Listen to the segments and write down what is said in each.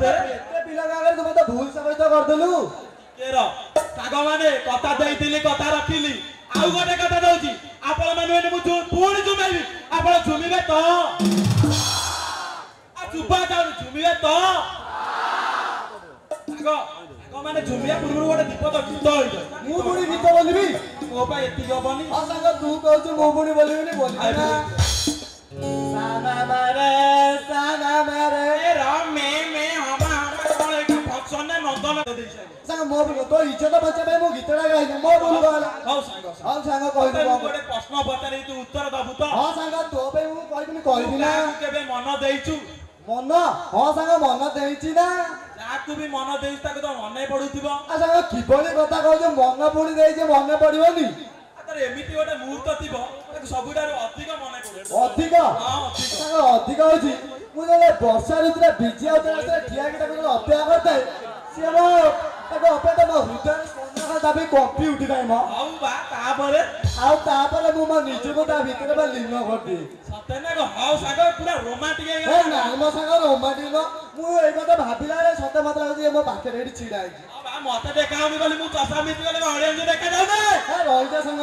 एते पिला आगे तुम तो भूल समझ तो कर देलु केरो साग माने कथा देइतिली कथा रखिली आउ गोटे कथा दउची आपण माने मु पूर्ण जुमेबी आपण जुमिबे तो आ चुपा जाउ जुमिबे तो साग माने जुमिया पूर्व गोटे दीपक गीत होई मु पुणी गीत बोलबी मो पा एति गबनी आ संग तू कहू मु पुणी बोलबी बोल ना साना मारे ए राम में हमा कोन एक फंक्शन ने नंदन देई संग मो बोल तो इज्जत बचे भाई मो गीतडा गाइने मो बोल गला हाउ संग कहि दो गोटे प्रश्न पचारि तू उत्तर दबु तो हां संग तो भाई मु कहबी ना केबे मन देइचु मन हां संग मन देइची ना जाकू भी मन देइछ ताको तो मने पडुथिबो आ संग किबोली कथा कहू जे मन पुणी देइचे मन पडिबोनी तर एमिति गोटे मुहूर्त थिबो सबुडार अधिक मने पडे अधिक संग अधिक होची मु जे वर्षा ऋतुरे बिजी आउते ठिया के ताको अपेक्षा करते से मो ताको अपेक्षा मो हृदय स्पंदन दाबी कॉपी उठी नाही मो आउ बा तापरे मु निजे को ता भीतर बा लीन करदी सते ना को हाउ सागर पूरा रोमांटिक हे ए ना मो सागर रोमांटिक मु ए कथा भाबिला रे सते मत लागो जे मो पाखे रेडी छिडा आइची बा मते देखाउनी बोली मु चसा मिति गले ऑडियंस देखा जाउ दे ए रहिजा संग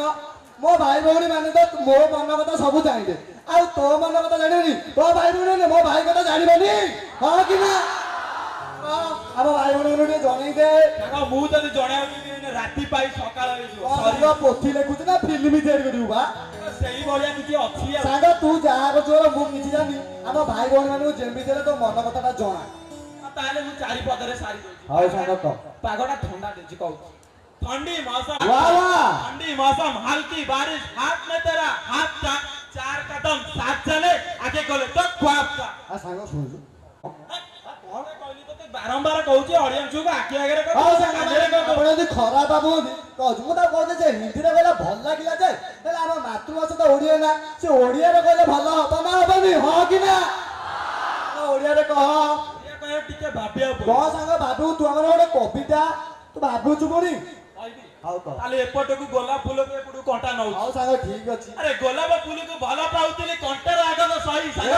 मो भाई भौणी माने तो मो मन कथा सब जानिदे आ तो मन कथा जानिबनी तो भाई भौणी ने मो भाई कथा जानिबनी हां कि ना हम भाई भौणी ने जणै दे ताको मु जदी जणाउ राती पाई सकाळ होइजो सरिया पोथी लेखुछ ना फिल्म तयार करिउ बा सेही बलिया किछि अछि साग तू जाहा को जोर मु किछि जानि हम भाई भौणी माने जेमि देले तो मन कथाटा जणा ताले मु चारि पदरे सारी देछि हाय साग क पागोटा ठंडा देछि कहू ठंडी मौसम वाह वाह ठंडी मौसम हल्की बारिश हाथ में तेरा हाथ चार कदम साथ चले आगे गले तो ख्वाब का आ साग सुन कौन कहली तो बारंबार कहूची ऑडियंस को आखि आगे रे हां साग आपण जदी खरा बाबू कहू मु ता कहू जे हिंदी रे कहला भल लागिला जे हेला हम मातृभाषा तो ओडिया ना से ओडिया रे कहले भल हबो ना हबनी हां कि ना ओडिया रे कह ये कहे टिके भाबिया कह साग बाबू तू हमर ओडे कविता तू बाबू चुबोनी हाउ कह ताले एपट को गोलाप फूल के एपट कंटा नउ हाउ साग ठीक अछि अरे गोलाप फूल को भला पाउतिले कंटार आगद सही साग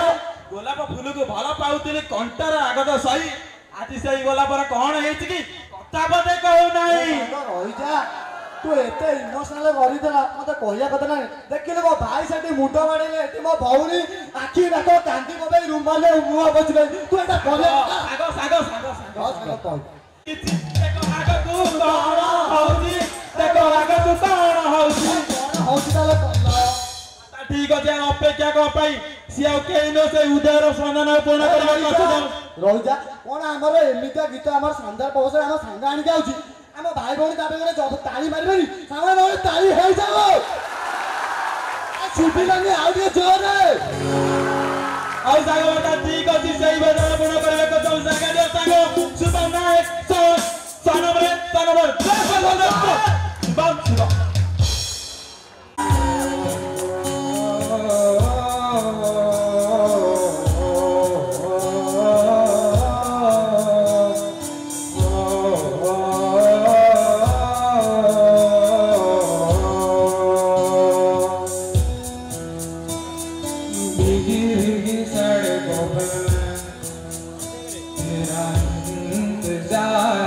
गोलाप फूल को भला पाउतिले कंटार आगद सही आज सही गोलाप पर कोन हेछि की कथा बदे कहू नाही रहि जा तू एते इमोशनल करि देला मते कहिया कथा ना देखिले मो भाई सेठी मुंडो माडले एठी मो भौणी आखी नाको कांदी को भाई रुमाले मुआ बचले तू एटा करे साग किछि देखो आगो तू कोन होउची देखो आगो तू कोन होउची ताले ठीक अछि अपेक्षा को पाई सिया केइनो से उदयर सन्धान पूर्ण करबा कछु रहि जा कोन हमर एमिता गीत हमर शानदार पवस हमर संग आनि जाउची हम भाई भौणी ताबे गरे जब ताली मारबेनी सामने भौणी ताली हेइ जाओ आ छुटी लागे आउ के जोर रे आउ सागोटा ठीक अछि सही बदल पूर्ण करबा कछु सागा दे सागो सुबह नायक सनबर बाउंस तेरा इंतजार